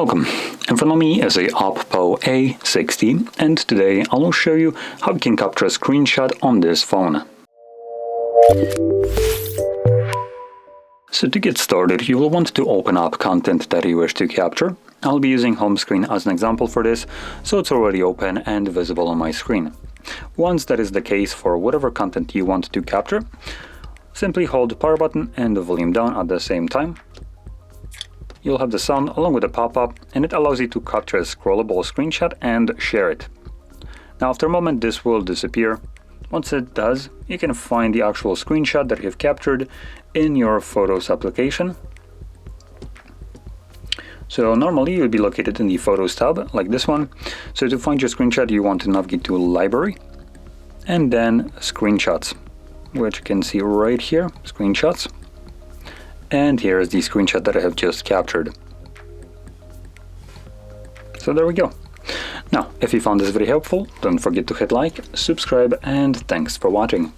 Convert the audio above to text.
Welcome. In front of me is a OPPO A60, and today I will show you how you can capture a screenshot on this phone. So to get started, you will want to open up content that you wish to capture. I'll be using home screen as an example for this, so it's already open and visible on my screen. Once that is the case for whatever content you want to capture, simply hold the power button and the volume down at the same time. You'll have the sound along with a pop-up, and it allows you to capture a scrollable screenshot and share it. Now after a moment this will disappear. Once it does, you can find the actual screenshot that you've captured in your Photos application. So normally it would be located in the Photos tab, like this one. So to find your screenshot, you want to navigate to Library, and then Screenshots, which you can see right here, Screenshots. And here is the screenshot that I have just captured. So there we go. Now, if you found this video helpful, don't forget to hit like, subscribe, and thanks for watching.